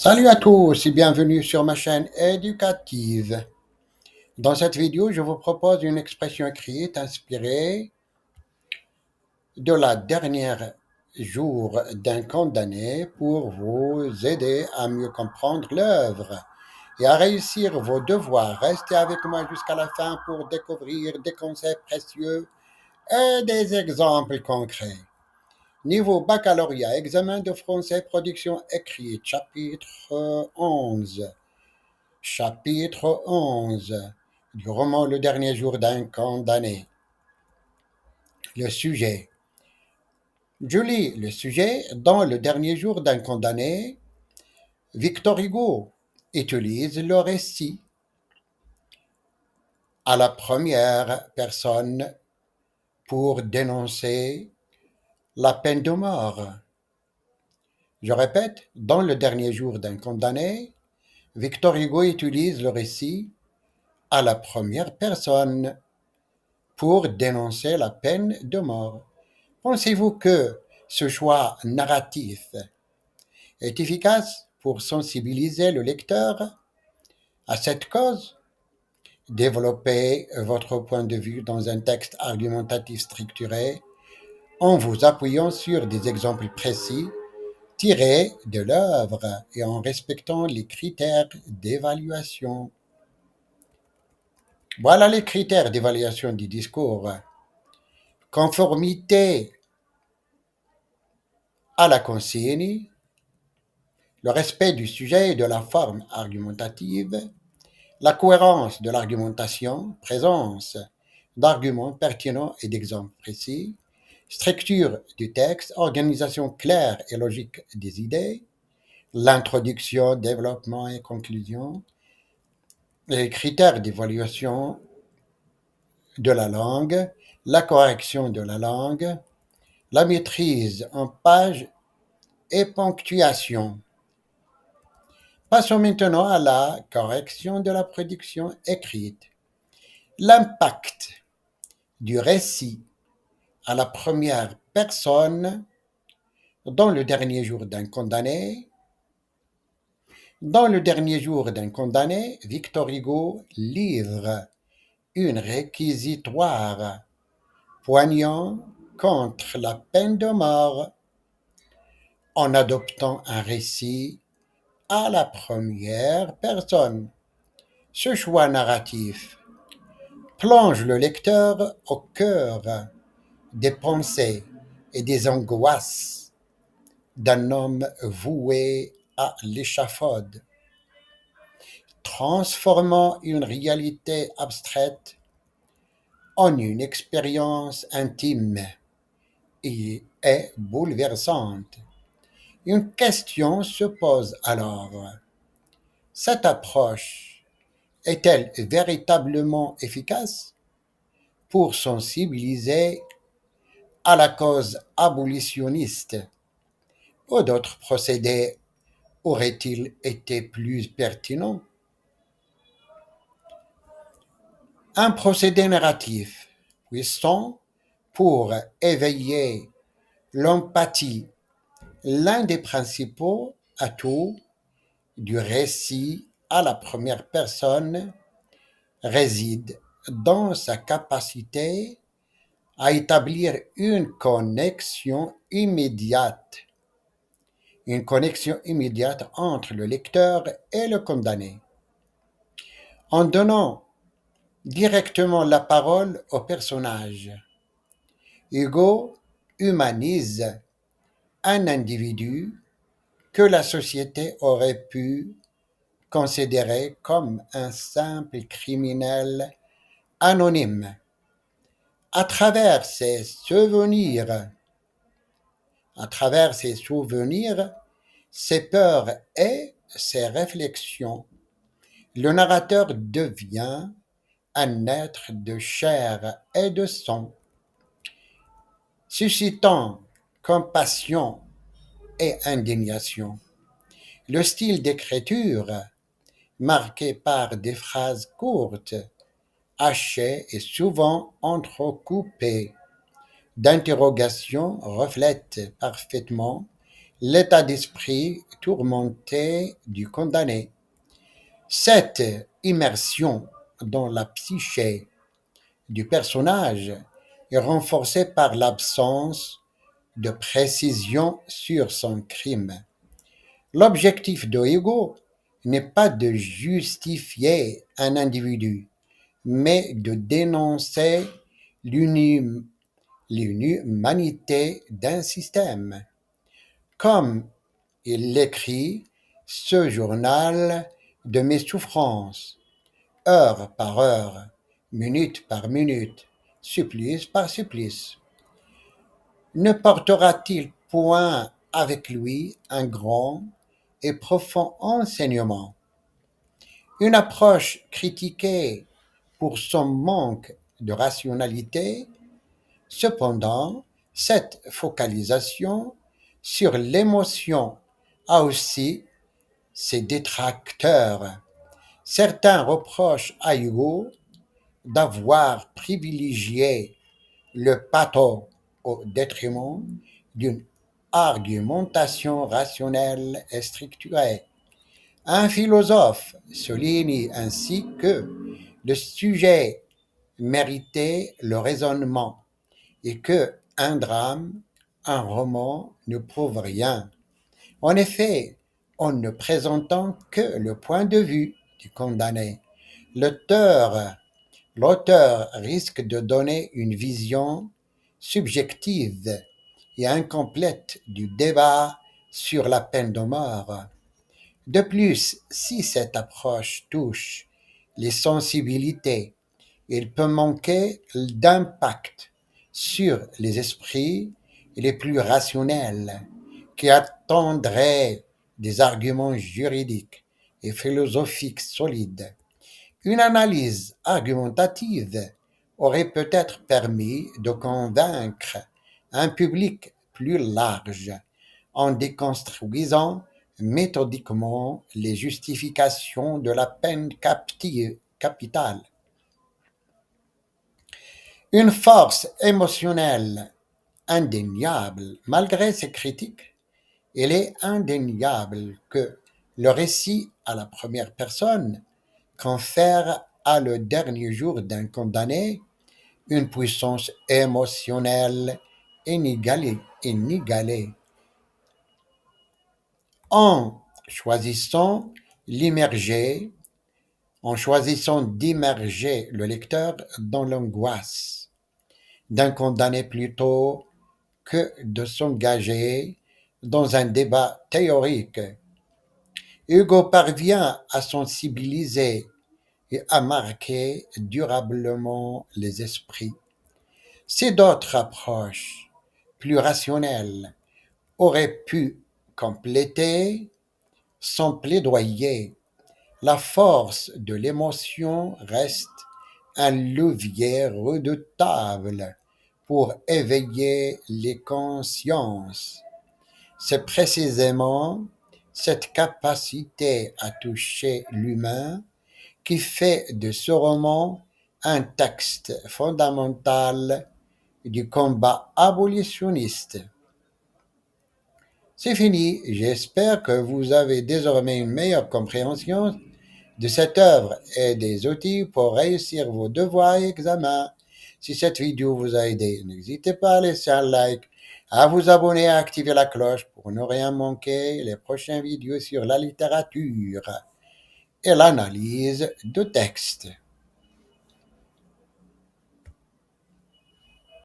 Salut à tous et bienvenue sur ma chaîne éducative. Dans cette vidéo, je vous propose une expression écrite inspirée de la dernière jour d'un condamné pour vous aider à mieux comprendre l'œuvre et à réussir vos devoirs. Restez avec moi jusqu'à la fin pour découvrir des concepts précieux et des exemples concrets. Niveau baccalauréat, examen de français, production écrite, chapitre 11. Chapitre 11 du roman Le dernier jour d'un condamné. Le sujet. Je lis le sujet. Dans Le dernier jour d'un condamné, Victor Hugo utilise le récit à la première personne pour dénoncer la peine de mort. Je répète, dans Le dernier jour d'un condamné, Victor Hugo utilise le récit à la première personne pour dénoncer la peine de mort. Pensez-vous que ce choix narratif est efficace pour sensibiliser le lecteur à cette cause? Développez votre point de vue dans un texte argumentatif structuré en vous appuyant sur des exemples précis tirés de l'œuvre et en respectant les critères d'évaluation. Voilà les critères d'évaluation du discours. Conformité à la consigne, le respect du sujet et de la forme argumentative, la cohérence de l'argumentation, présence d'arguments pertinents et d'exemples précis, structure du texte, organisation claire et logique des idées, l'introduction, développement et conclusion, les critères d'évaluation de la langue, la correction de la langue, la maîtrise en page et ponctuation. Passons maintenant à la correction de la production écrite. L'impact du récit à la première personne dans le dernier jour d'un condamné. Dans Le dernier jour d'un condamné, Victor Hugo livre une réquisitoire poignant contre la peine de mort en adoptant un récit à la première personne. Ce choix narratif plonge le lecteur au cœur des pensées et des angoisses d'un homme voué à l'échafaud, transformant une réalité abstraite en une expérience intime et bouleversante. Une question se pose alors. Cette approche est-elle véritablement efficace pour sensibiliser à la cause abolitionniste ou d'autres procédés auraient-ils été plus pertinents? Un procédé narratif puissant pour éveiller l'empathie, l'un des principaux atouts du récit à la première personne réside dans sa capacité à établir une connexion immédiate entre le lecteur et le condamné. En donnant directement la parole au personnage, Hugo humanise un individu que la société aurait pu considérer comme un simple criminel anonyme. À travers ses souvenirs, ses peurs et ses réflexions, le narrateur devient un être de chair et de sang, suscitant compassion et indignation. Le style d'écriture, marqué par des phrases courtes, hachées et souvent entrecoupées d'interrogations, reflète parfaitement l'état d'esprit tourmenté du condamné. Cette immersion dans la psyché du personnage est renforcée par l'absence de précision sur son crime. L'objectif de Hugo n'est pas de justifier un individu, mais de dénoncer l'inhumanité d'un système. Comme il l'écrit, ce journal de mes souffrances, heure par heure, minute par minute, supplice par supplice, ne portera-t-il point avec lui un grand et profond enseignement? Une approche critiquée pour son manque de rationalité. Cependant, cette focalisation sur l'émotion a aussi ses détracteurs. Certains reprochent à Hugo d'avoir privilégié le patho au détriment d'une argumentation rationnelle et structurée. Un philosophe souligne ainsi que le sujet méritait le raisonnement et que un drame, un roman ne prouve rien. En effet, en ne présentant que le point de vue du condamné, l'auteur, l'auteur risque de donner une vision subjective et incomplète du débat sur la peine de mort. De plus, si cette approche touche les sensibilités, il peut manquer d'impact sur les esprits les plus rationnels qui attendraient des arguments juridiques et philosophiques solides. Une analyse argumentative aurait peut-être permis de convaincre un public plus large en déconstruisant méthodiquement les justifications de la peine capitale. Une force émotionnelle indéniable. Malgré ces critiques, il est indéniable que le récit à la première personne confère à le dernier jour d'un condamné une puissance émotionnelle inégalée. En choisissant l'immerger, en choisissant d'immerger le lecteur dans l'angoisse d'un condamné plutôt que de s'engager dans un débat théorique. Hugo parvient à sensibiliser et à marquer durablement les esprits. Si d'autres approches plus rationnelles auraient pu compléter son plaidoyer, la force de l'émotion reste un levier redoutable pour éveiller les consciences. C'est précisément cette capacité à toucher l'humain qui fait de ce roman un texte fondamental du combat abolitionniste. C'est fini, j'espère que vous avez désormais une meilleure compréhension de cette œuvre et des outils pour réussir vos devoirs et examens. Si cette vidéo vous a aidé, n'hésitez pas à laisser un like, à vous abonner et à activer la cloche pour ne rien manquer les prochaines vidéos sur la littérature et l'analyse de textes.